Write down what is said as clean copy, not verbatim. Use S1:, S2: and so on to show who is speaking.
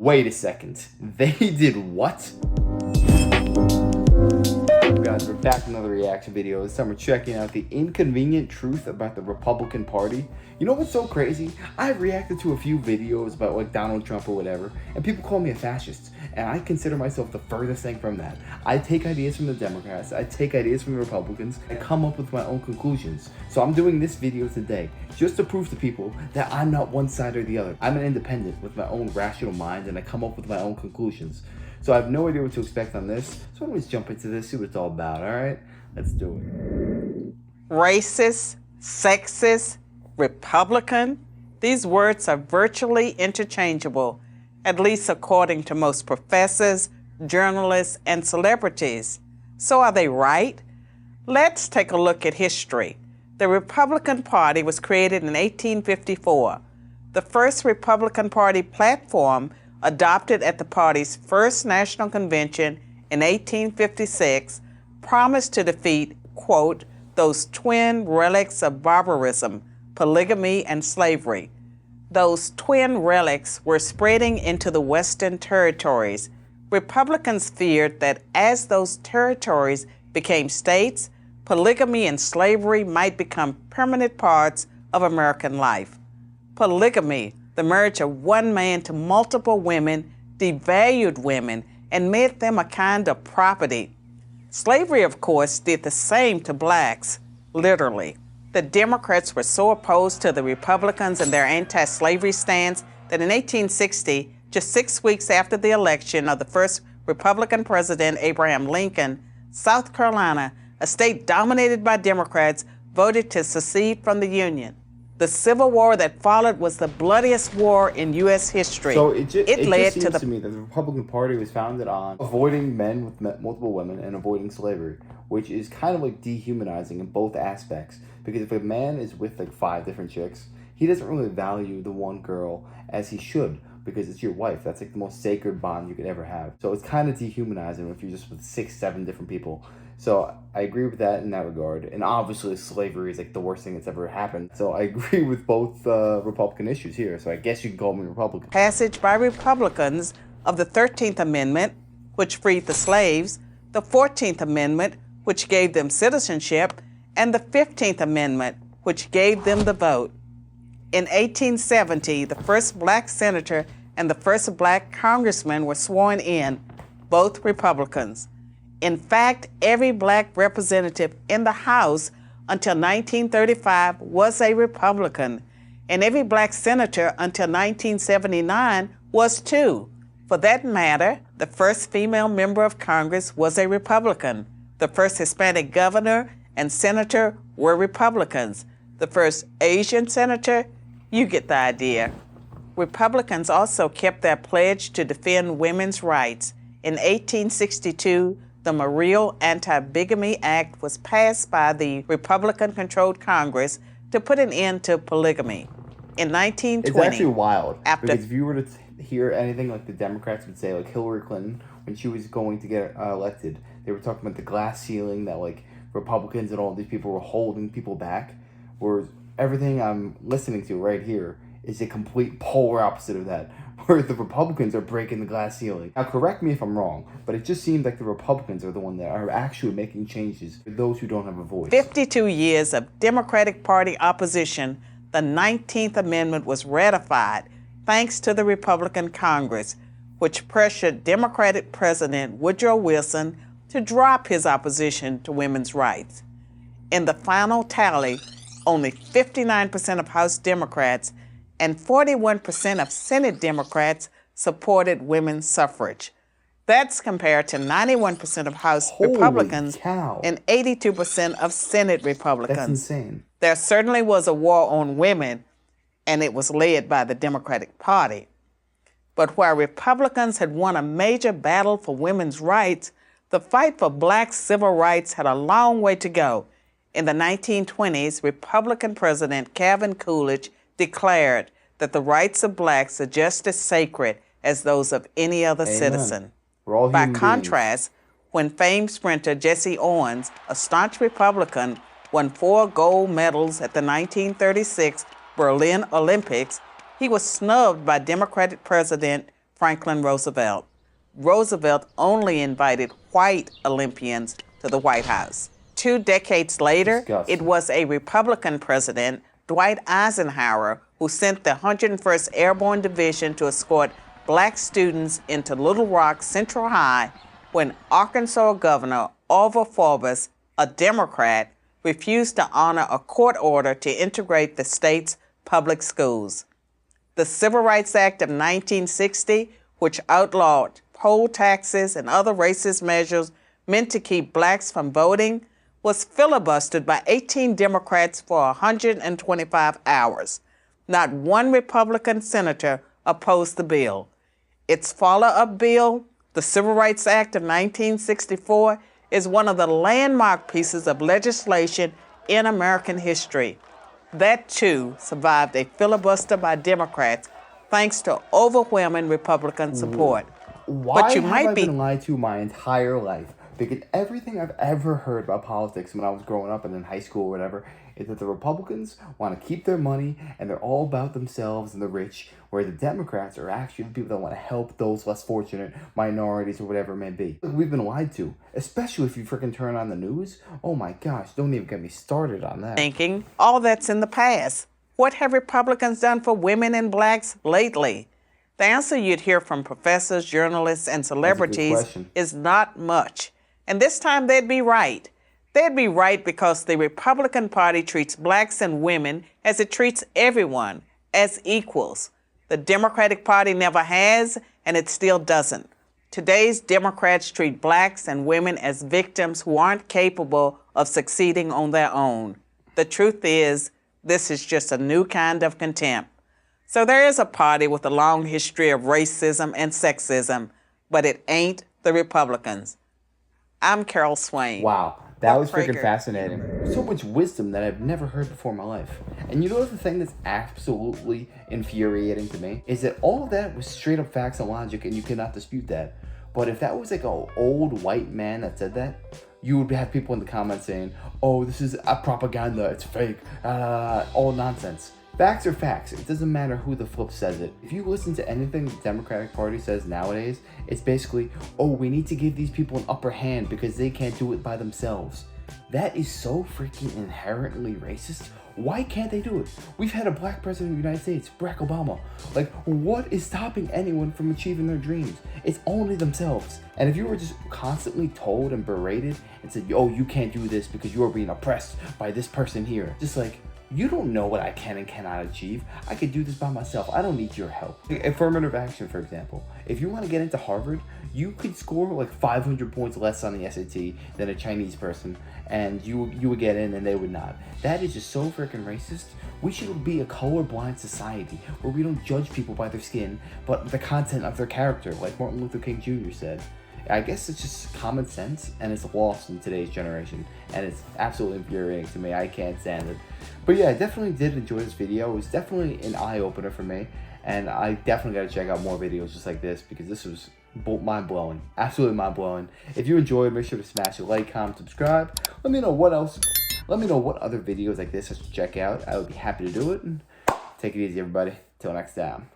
S1: Wait a second. They did what? Guys, we're back with another reaction video. This time we're checking out the inconvenient truth about the Republican Party. You know what's so crazy? I've reacted to a few videos about like Donald Trump or whatever, and people call me a fascist. And I consider myself the furthest thing from that. I take ideas from the Democrats, I take ideas from the Republicans, and come up with my own conclusions. So I'm doing this video today just to prove to people that I'm not one side or the other. I'm an independent with my own rational mind, and I come up with my own conclusions. So I have no idea what to expect on this. So let's jump into this, see what it's all about, all right? Let's do it.
S2: Racist, sexist, Republican, these words are virtually interchangeable, at least according to most professors, journalists, and celebrities. So are they right? Let's take a look at history. The Republican Party was created in 1854. The first Republican Party platform, adopted at the party's first national convention in 1856, promised to defeat, quote, those twin relics of barbarism, polygamy and slavery. Those twin relics were spreading into the Western territories. Republicans feared that as those territories became states, polygamy and slavery might become permanent parts of American life. Polygamy, the marriage of one man to multiple women, devalued women and made them a kind of property. Slavery, of course, did the same to blacks, literally. The Democrats were so opposed to the Republicans and their anti-slavery stance that in 1860, just 6 weeks after the election of the first Republican president, Abraham Lincoln, South Carolina, a state dominated by Democrats, voted to secede from the Union. The Civil War that followed was the bloodiest war in U.S. history.
S1: So it just
S2: led
S1: seems
S2: to
S1: to me that the Republican Party was founded on avoiding men with multiple women and avoiding slavery, which is kind of like dehumanizing in both aspects. Because if a man is with like 5 different chicks, he doesn't really value the one girl as he should, because it's your wife. That's like the most sacred bond you could ever have. So it's kind of dehumanizing if you're just with 6, 7 different people. So I agree with that in that regard. And obviously slavery is like the worst thing that's ever happened. So I agree with both Republican issues here. So I guess you can call me Republican.
S2: Passage by Republicans of the 13th Amendment, which freed the slaves, the 14th Amendment, which gave them citizenship, and the 15th Amendment, which gave them the vote. In 1870, the first black senator and the first black congressman were sworn in, both Republicans. In fact, every black representative in the House until 1935 was a Republican, and every black senator until 1979 was too. For that matter, the first female member of Congress was a Republican. The first Hispanic governor and senator were Republicans. The first Asian senator, you get the idea. Republicans also kept their pledge to defend women's rights. In 1862, the Morrill Anti-Bigamy Act was passed by the Republican-controlled Congress to put an end to polygamy. In 1920,
S1: it's actually wild, because if you were to hear anything like the Democrats would say, like Hillary Clinton, when she was going to get elected, they were talking about the glass ceiling that like Republicans and all these people were holding people back, whereas everything I'm listening to right here is a complete polar opposite of that, where the Republicans are breaking the glass ceiling. Now, correct me if I'm wrong, but it just seems like the Republicans are the one that are actually making changes for those who don't have a voice.
S2: 52 years of Democratic Party opposition, the 19th Amendment was ratified thanks to the Republican Congress, which pressured Democratic President Woodrow Wilson to drop his opposition to women's rights. In the final tally, only 59% of House Democrats and 41% of Senate Democrats supported women's suffrage. That's compared to 91% of House Republicans and 82% of Senate Republicans.
S1: That's insane.
S2: There certainly was a war on women, and it was led by the Democratic Party. But while Republicans had won a major battle for women's rights, the fight for black civil rights had a long way to go. In the 1920s, Republican President Calvin Coolidge declared that the rights of blacks are just as sacred as those of any other citizen.
S1: We're all
S2: By
S1: human
S2: contrast, when famed sprinter Jesse Owens, a staunch Republican, won 4 gold medals at the 1936 Berlin Olympics, he was snubbed by Democratic President Franklin Roosevelt. Roosevelt only invited white Olympians to the White House. 2 decades later,
S1: Disgusting.
S2: it was a Republican president, Dwight Eisenhower, who sent the 101st Airborne Division to escort black students into Little Rock Central High when Arkansas Governor Orville Forbes, a Democrat, refused to honor a court order to integrate the state's public schools. The Civil Rights Act of 1960, which outlawed poll taxes and other racist measures meant to keep blacks from voting, was filibustered by 18 Democrats for 125 hours. Not one Republican senator opposed the bill. Its follow-up bill, the Civil Rights Act of 1964, is one of the landmark pieces of legislation in American history. That, too, survived a filibuster by Democrats thanks to overwhelming Republican support.
S1: Why
S2: But you
S1: have
S2: might
S1: I
S2: be
S1: been lied to my entire life? Because everything I've ever heard about politics when I was growing up and in high school or whatever is that the Republicans want to keep their money and they're all about themselves and the rich, where the Democrats are actually the people that want to help those less fortunate, minorities or whatever it may be. We've been lied to, especially if you freaking turn on the news. Oh my gosh, don't even get me started on that.
S2: thinking all that's in the past. What have Republicans done for women and blacks lately? The answer you'd hear from professors, journalists, and celebrities
S1: question.
S2: is not much. And this time they'd be right. They'd be right because the Republican Party treats blacks and women as it treats everyone, as equals. The Democratic Party never has, and it still doesn't. Today's Democrats treat blacks and women as victims who aren't capable of succeeding on their own. The truth is, this is just a new kind of contempt. So there is a party with a long history of racism and sexism, but it ain't the Republicans. I'm Carol Swain.
S1: Wow, that was
S2: Prager.
S1: freaking fascinating. So much wisdom that I've never heard before in my life. And you know the thing that's absolutely infuriating to me is that all of that was straight up facts and logic, and you cannot dispute that. But if that was like an old white man that said that, you would have people in the comments saying, "Oh, this is a propaganda. It's fake. All nonsense." Facts are facts. It doesn't matter who the flip says it. If you listen to anything the Democratic Party says nowadays, it's basically, oh, we need to give these people an upper hand because they can't do it by themselves. That is so freaking inherently racist. Why can't they do it? We've had a black president of the United States, Barack Obama. Like, what is stopping anyone from achieving their dreams? It's only themselves. And if you were just constantly told and berated and said, oh, you can't do this because you are being oppressed by this person here, just like, you don't know what I can and cannot achieve. I could do this by myself. I don't need your help. Affirmative action, for example. If you want to get into Harvard, you could score like 500 points less on the SAT than a Chinese person, and you would get in and they would not. That is just so freaking racist. We should be a colorblind society where we don't judge people by their skin, but the content of their character, like Martin Luther King Jr. said. I guess it's just common sense, and it's lost in today's generation, and it's absolutely infuriating to me. I can't stand it. But yeah, I definitely did enjoy this video. It was definitely an eye-opener for me, and I definitely got to check out more videos just like this because this was mind-blowing. Absolutely mind-blowing. If you enjoyed, make sure to smash a like, comment, subscribe. Let me know what else. Let me know what other videos like this I should check out. I would be happy to do it. And take it easy, everybody. Till next time.